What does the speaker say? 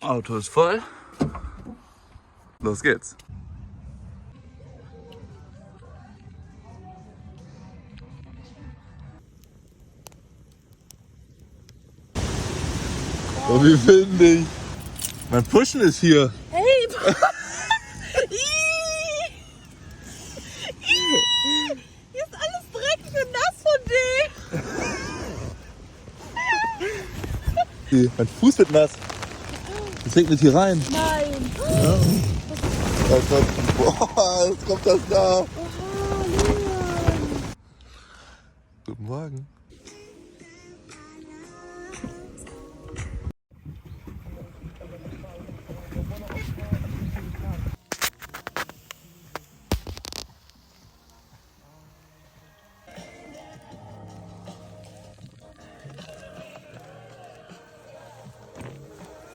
Auto ist voll. Los geht's. Oh, wie windig. Mein Pushen ist hier. Hey! Hier ist alles dreckig und nass von dem. Mein Fuß wird nass. Das regnet hier rein. Nein. Boah, jetzt kommt das da. Oha, Leon. Guten Morgen.